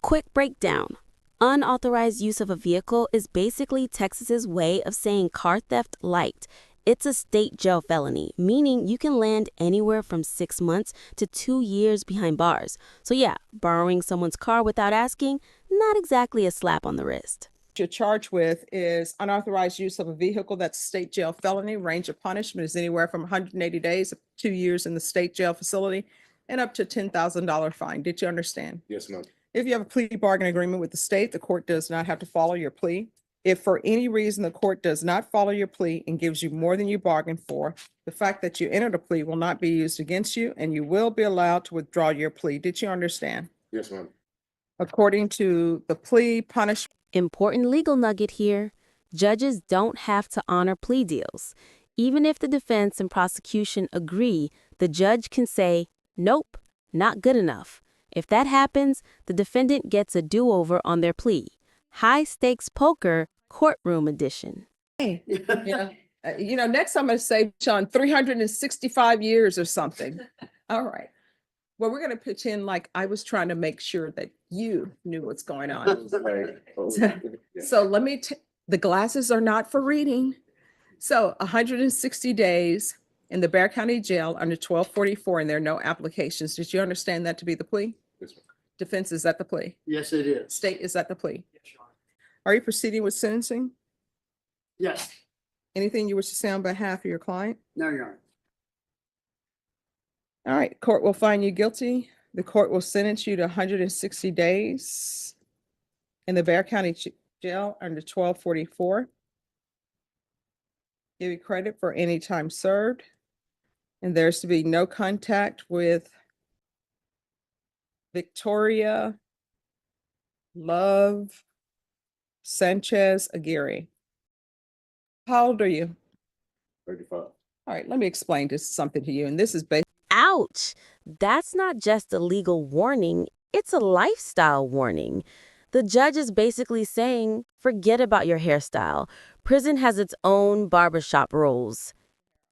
Quick breakdown. Unauthorized use of a vehicle is basically Texas's way of saying car theft light. It's a state jail felony, meaning you can land anywhere from 6 months to 2 years behind bars. So yeah, borrowing someone's car without asking, not exactly a slap on the wrist. What you're charged with is unauthorized use of a vehicle. That's state jail felony. Range of punishment is anywhere from 180 days, 2 years in the state jail facility, and up to $10,000 fine. Did you understand? Yes, ma'am. If you have a plea bargain agreement with the state, the court does not have to follow your plea. If for any reason the court does not follow your plea and gives you more than you bargained for, the fact that you entered a plea will not be used against you, and you will be allowed to withdraw your plea. Did you understand? Yes, ma'am. According to the plea punishment. Important legal nugget here. Judges don't have to honor plea deals. Even if the defense and prosecution agree, the judge can say, nope, not good enough. If that happens, the defendant gets a do-over on their plea. High-stakes poker, courtroom edition. Hey, next I'm going to say, Sean, 365 years or something. All right. Well, we're going to pitch in like I was trying to make sure that you knew what's going on. So the glasses are not for reading. So 160 days in the Bexar County Jail under 1244, and there are no applications. Did you understand that to be the plea? Yes, ma'am. Defense, is that the plea? Yes, it is. State, is that the plea? Yes, Your Honor. Are you proceeding with sentencing? Yes. Anything you wish to say on behalf of your client? No, Your Honor. All right, court will find you guilty. The court will sentence you to 160 days in the Bexar County Jail under 1244. Give you credit for any time served. And there's to be no contact with Victoria Love Sanchez Aguirre. How old are you? 35. All right, let me explain something to you. And this is based. Ouch! That's not just a legal warning, it's a lifestyle warning. The judge is basically saying, forget about your hairstyle. Prison has its own barbershop rules.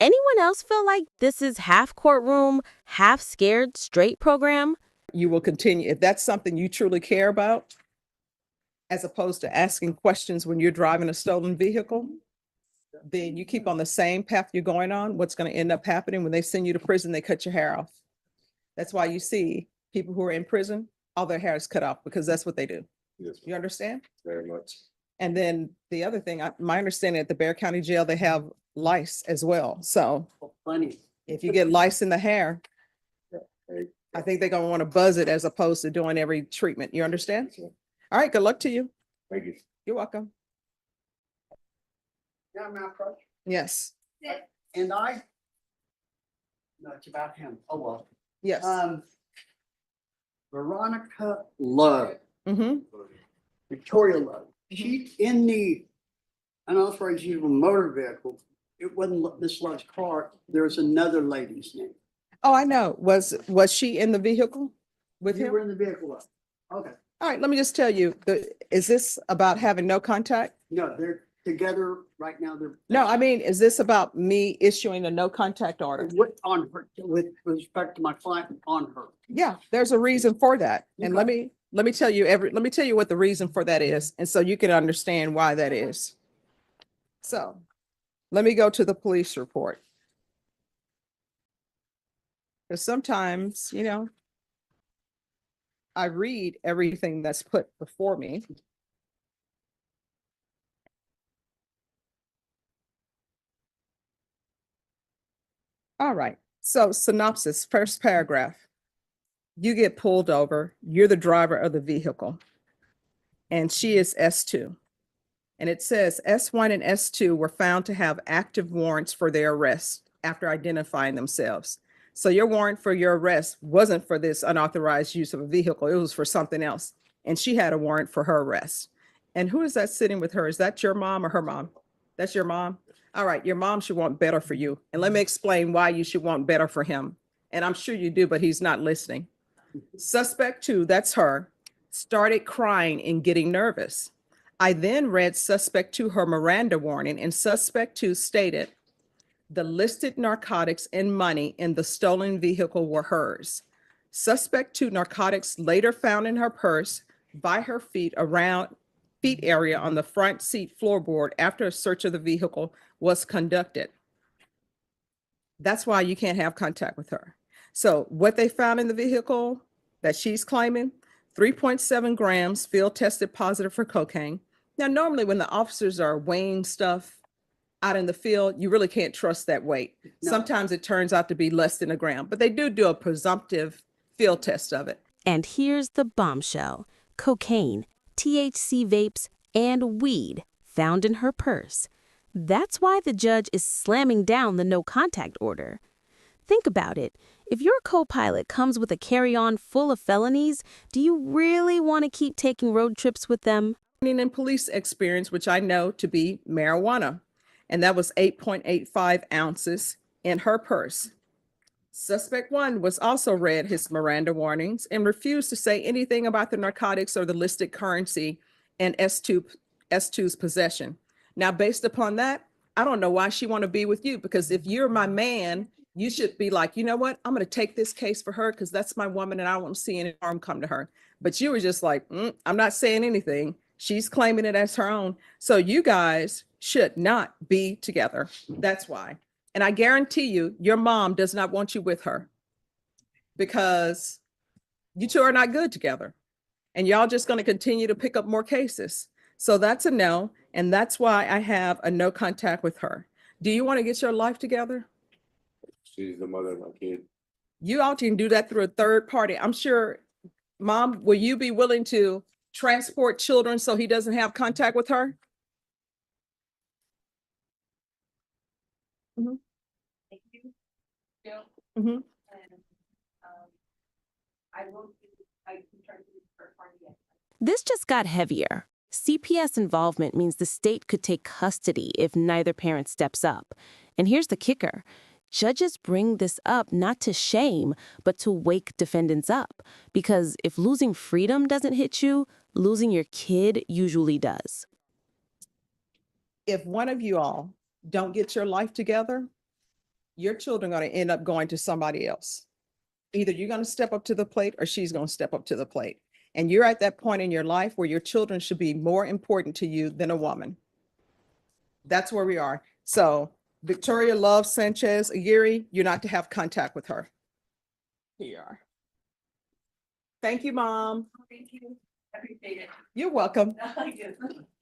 Anyone else feel like this is half courtroom, half scared straight program? You will continue, if that's something you truly care about, as opposed to asking questions when you're driving a stolen vehicle, then you keep on the same path you're going on. What's going to end up happening when they send you to prison, they cut your hair off. That's why you see people who are in prison, all their hair is cut off because that's what they do. Yes, You understand? very much. And then the other thing, my understanding at the Bexar County Jail, they have lice as well. So Plenty. if you get lice in the hair, Hey, I think they're going to want to buzz it as opposed to doing every treatment. You understand? All right, good luck to you. thank you. You're welcome. Yeah, I'm out, Coach. Yes, And I? No, it's about him. Oh, well. yes. Veronica Love, Mm-hmm. Victoria Love. She's in the unauthorized use of a motor vehicle. It wasn't Miss Love's car. There's another lady's name. Oh, I know. Was she in the vehicle with You him? were in the vehicle. Love. Okay. All right, let me just tell you, is this about having no contact? No, they're together right now. They're. No, I mean, is this about me issuing a no contact order? On her, with respect to my client, on her. Yeah, there's a reason for that. And Okay. let me tell you what the reason for that is. And so you can understand why that is. So let me go to the police report. Because sometimes, I read everything that's put before me. All right, so synopsis, first paragraph. You get pulled over, you're the driver of the vehicle, and she is S2. And it says S1 and S2 were found to have active warrants for their arrest after identifying themselves. So your warrant for your arrest wasn't for this unauthorized use of a vehicle, it was for something else. And she had a warrant for her arrest. And who is that sitting with her? Is that your mom or her mom? That's your mom? All right, your mom should want better for you. And let me explain why you should want better for him. And I'm sure you do, but he's not listening. Suspect 2, that's her, started crying and getting nervous. I then read suspect 2 her Miranda warning, and suspect 2 stated, the listed narcotics and money in the stolen vehicle were hers. Suspect 2 narcotics later found in her purse by her feet area on the front seat floorboard after a search of the vehicle was conducted. That's why you can't have contact with her. So what they found in the vehicle that she's claiming, 3.7 grams, field tested positive for cocaine. Now, normally when the officers are weighing stuff out in the field, you really can't trust that weight. No. Sometimes it turns out to be less than a gram, but they do a presumptive field test of it. And here's the bombshell: cocaine, THC vapes, and weed found in her purse. That's why the judge is slamming down the no contact order. Think about it. If your co-pilot comes with a carry-on full of felonies, do you really want to keep taking road trips with them? In police experience, which I know to be marijuana, and that was 8.85 ounces in her purse. Suspect 1 was also read his Miranda warnings and refused to say anything about the narcotics or the listed currency in S2's possession. Now, based upon that, I don't know why she want to be with you, because if you're my man, you should be like, you know what, I'm going to take this case for her because that's my woman and I don't want to see any harm come to her. But you were just like, I'm not saying anything. She's claiming it as her own. So you guys should not be together. That's why. And I guarantee you, your mom does not want you with her because you two are not good together. And y'all just going to continue to pick up more cases. So that's a no. And that's why I have a no contact with her. Do you want to get your life together? She's the mother of my kid. You all can do that through a third party. I'm sure, Mom, will you be willing to transport children so he doesn't have contact with her? Thank you, Jill. Mhm. And, I can try to do the first part again. This just got heavier. CPS involvement means the state could take custody if neither parent steps up. And here's the kicker. Judges bring this up not to shame, but to wake defendants up. Because if losing freedom doesn't hit you, losing your kid usually does. If one of you all don't get your life together, your children are going to end up going to somebody else. Either you're going to step up to the plate or she's going to step up to the plate. And you're at that point in your life where your children should be more important to you than a woman. That's where we are. So Victoria Love Sanchez Aguirre, you're not to have contact with her. Here you are. Thank you, Mom. Thank you. I appreciate it. You're welcome. I do.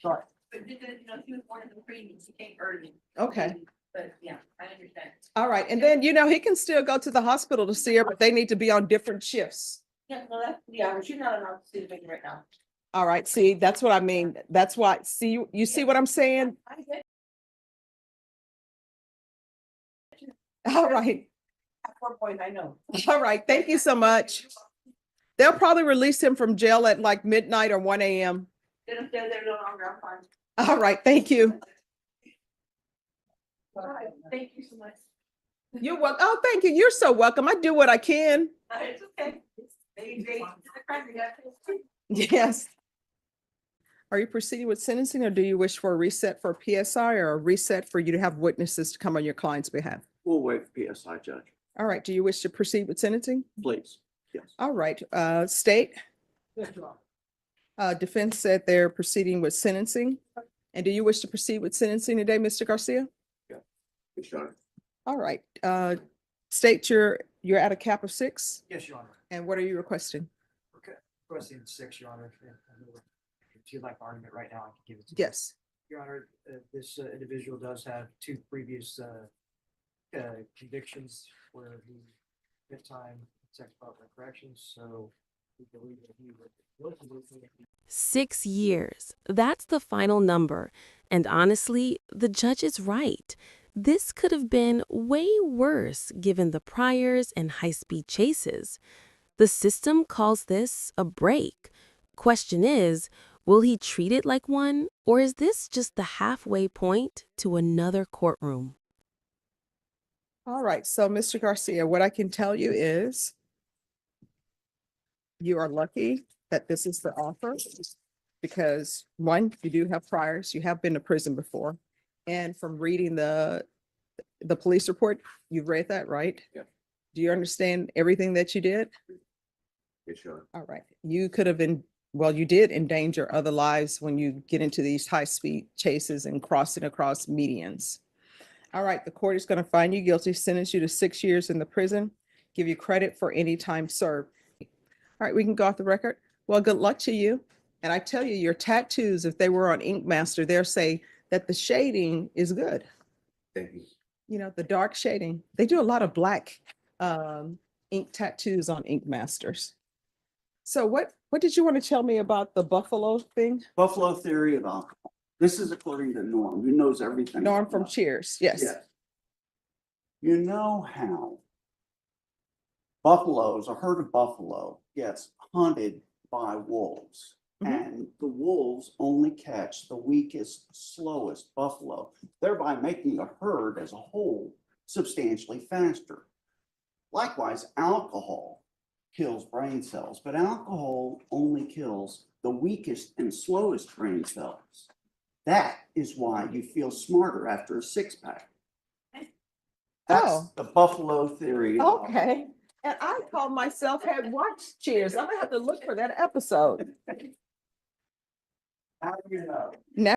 Sorry. But because, she was born in the premium, she can't hurt me. Okay. But yeah, I understand. All right. And then, he can still go to the hospital to see her, but they need to be on different shifts. Yeah, no, she's not allowed to see the baby right now. All right. See, that's what I mean. That's why, see, you see what I'm saying? I get All right. at 4 points, I know. All right. Thank you so much. They'll probably release him from jail at like midnight or 1 a.m. They don't stay there no longer, I'm fine. All right. Thank you. All right, thank you so much. You're welcome. Oh, thank you. You're so welcome. I do what I can. It's okay. They Yes. Are you proceeding with sentencing, or do you wish for a reset for PSI or a reset for you to have witnesses to come on your client's behalf? We'll wait for PSI, Judge, All right. Do you wish to proceed with sentencing? please. Yes. All right. State. Defense said they're proceeding with sentencing. And do you wish to proceed with sentencing today, Mr. Garcia? Yes, Your Honor. All right. State you're at a cap of 6. Yes, Your Honor. And what are you requesting? Okay, requesting 6, Your Honor. If you'd like argument right now, I can give it to you. Yes. Your Honor, this individual does have 2 previous convictions where he did time sex offender corrections, so we believe that he would. 6 years. That's the final number. And honestly, the judge is right. This could have been way worse given the priors and high-speed chases. The system calls this a break. Question is, will he treat it like one, or is this just the halfway point to another courtroom? All right. So, Mr. Garcia, what I can tell you is you are lucky that this is the offer because 1, you do have priors. You have been to prison before. And from reading the police report, you've read that, right? Yeah. Do you understand everything that you did? Yes, Your Honor. All right. You could have been well, you did endanger other lives when you get into these high-speed chases and crossing across medians. All right, the court is going to find you guilty, sentence you to 6 years in the prison, give you credit for any time served. All right, we can go off the record. Well, good luck to you. And I tell you, your tattoos, if they were on Ink Master, they'll say that the shading is good. Thank you. You know, the dark shading. They do a lot of black ink tattoos on Ink Masters. So what did you want to tell me about the buffalo thing? Buffalo theory of alcohol. This is according to Norm, who knows everything. Norm from Cheers, yes. You know how buffaloes, a herd of buffalo gets hunted by wolves. Mhm. And the wolves only catch the weakest, slowest buffalo, thereby making the herd as a whole substantially faster. Likewise, alcohol kills brain cells, but alcohol only kills the weakest and slowest brain cells. That is why you feel smarter after a 6-pack. That's Oh. the buffalo theory. of alcohol. Okay. And I called myself had watched Cheers. I'm gonna have to look for that episode. How do you know? Now